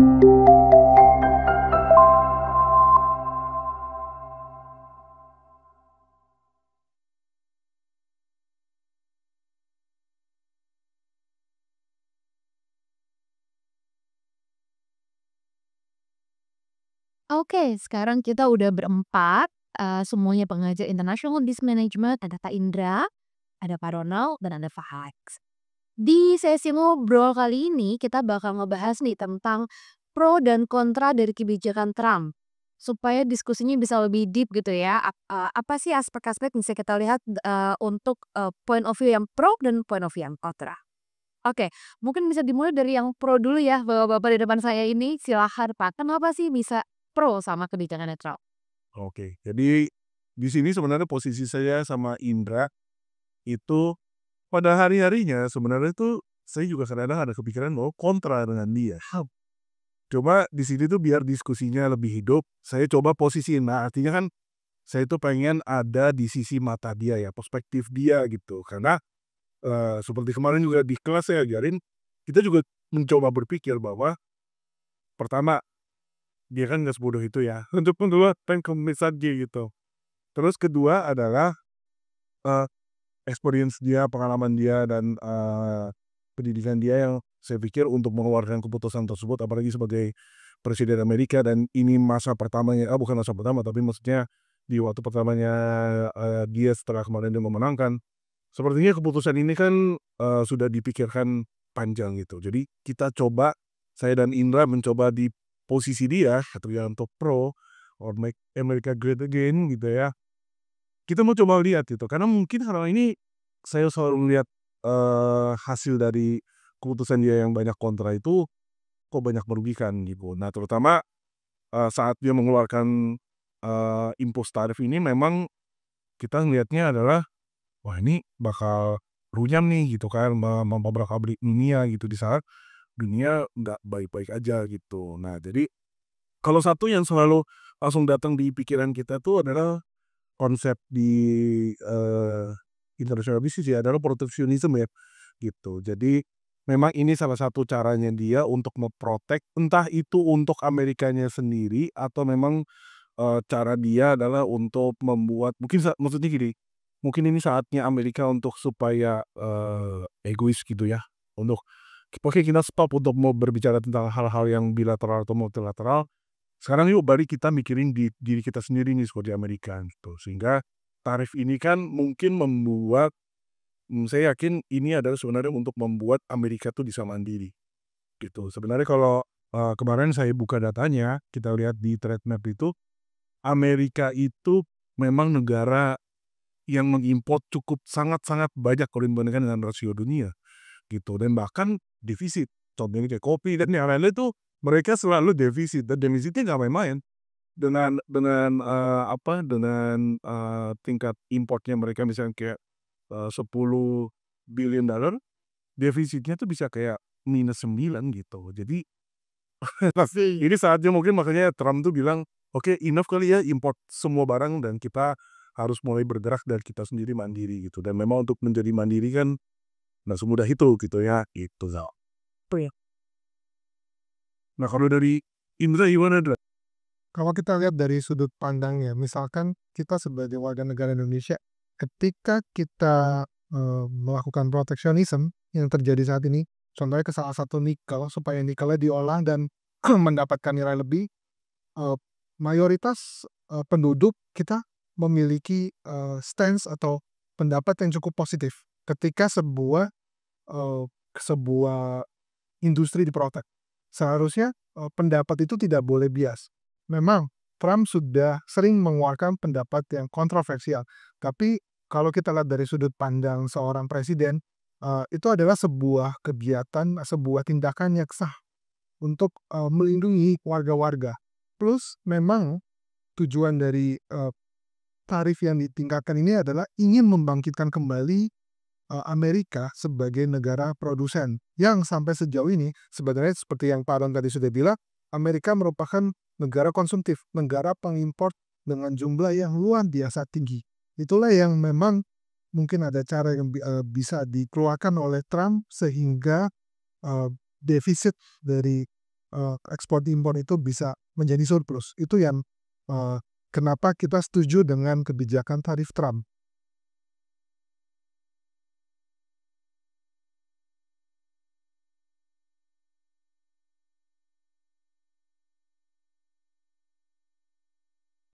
Oke, sekarang kita udah berempat, semuanya pengajar International Business Management, ada Kak Indra, ada Pak Ronald, dan ada Fahad. Di sesi ngobrol kali ini kita bakal ngebahas nih tentang pro dan kontra dari kebijakan Trump. Supaya diskusinya bisa lebih deep gitu ya, apa sih aspek-aspek yang bisa kita lihat, untuk, point of view yang pro dan point of view yang kontra. Oke, mungkin bisa dimulai dari yang pro dulu ya, bapak-bapak di depan saya ini, silahkan Pak, kenapa sih bisa pro sama kebijakan Trump? Oke, jadi di sini sebenarnya posisi saya sama Indra itu pada hari-harinya sebenarnya tuh saya juga kadang-kadang ada kepikiran mau kontra dengan dia. Cuma di sini tuh biar diskusinya lebih hidup, saya coba posisiin. Nah, artinya kan saya tuh pengen ada di sisi mata dia ya, perspektif dia gitu. Karena seperti kemarin juga di kelas saya ajarin, kita juga mencoba berpikir bahwa pertama, dia kan nggak sebodoh itu ya untuk mengeluarkan komentar dia gitu. Terus kedua adalah Eee, experience dia, pengalaman dia, dan pendidikan dia yang saya pikir untuk mengeluarkan keputusan tersebut, apalagi sebagai presiden Amerika dan ini masa pertamanya bukan masa pertama, tapi maksudnya di waktu pertamanya, dia setelah kemarin dia memenangkan, sepertinya keputusan ini kan, sudah dipikirkan panjang gitu. Jadi kita coba, saya dan Indra mencoba di posisi dia, ketika untuk pro or make America great again gitu ya. Kita mau coba lihat gitu, karena mungkin selama ini saya selalu melihat, hasil dari keputusan dia yang banyak kontra itu, kok banyak merugikan gitu. Nah terutama, saat dia mengeluarkan, impos tarif ini memang kita ngelihatnya adalah, wah ini bakal runyam nih gitu kan, memperberat dunia gitu, di saat dunia nggak baik-baik aja gitu. Nah jadi, kalau satu yang selalu langsung datang di pikiran kita tuh adalah konsep di, international business ya adalah proteksionisme ya, gitu. Jadi, memang ini salah satu caranya dia untuk entah itu untuk Amerikanya sendiri atau memang, cara dia adalah untuk membuat mungkin maksudnya gini, mungkin ini saatnya Amerika untuk supaya, egois gitu ya, untuk, "Oke kita stop untuk mau berbicara tentang hal-hal yang bilateral atau multilateral, sekarang yuk balik kita mikirin di diri kita sendiri nih sebagai Amerika," gitu. Sehingga tarif ini kan mungkin membuat, saya yakin ini adalah sebenarnya untuk membuat Amerika tuh bisa mandiri, gitu. Sebenarnya kalau, kemarin saya buka datanya, kita lihat di trade map itu, Amerika itu memang negara yang mengimpor cukup sangat-sangat banyak kalau dibandingkan dengan rasio dunia, gitu. Dan bahkan defisit, contohnya kayak kopi dan yang lain-lain itu mereka selalu defisit dan defisitnya nggak main-main. Dengan tingkat importnya mereka misalnya kayak, $10 billion, defisitnya tuh bisa kayak -9 gitu. Jadi pasti ini saatnya mungkin makanya Trump tuh bilang, "Oke enough kali ya import semua barang dan kita harus mulai bergerak dari kita sendiri mandiri," gitu. Dan memang untuk menjadi mandiri kan nggak semudah itu gitu ya, gitu Zal. Iya. Nah kalau dari Indra gimana Indra? Kalau kita lihat dari sudut pandangnya, misalkan kita sebagai warga negara Indonesia, ketika kita, melakukan proteksionisme yang terjadi saat ini, contohnya ke salah satu nikel, supaya nikelnya diolah dan mendapatkan nilai lebih, eee, mayoritas, penduduk kita memiliki, stance atau pendapat yang cukup positif ketika sebuah industri diprotek. Seharusnya, pendapat itu tidak boleh bias. Memang Trump sudah sering mengeluarkan pendapat yang kontroversial, tapi kalau kita lihat dari sudut pandang seorang presiden, itu adalah sebuah kegiatan, sebuah tindakan yang sah untuk, melindungi warga-warga. Plus memang tujuan dari, tarif yang ditingkatkan ini adalah ingin membangkitkan kembali Amerika sebagai negara produsen, yang sampai sejauh ini sebenarnya seperti yang Pak Ron tadi sudah bilang, Amerika merupakan negara konsumtif, negara pengimpor dengan jumlah yang luar biasa tinggi. Itulah yang memang mungkin ada cara yang bisa dikeluarkan oleh Trump sehingga, defisit dari ekspor impor itu bisa menjadi surplus. Itu yang kenapa kita setuju dengan kebijakan tarif Trump.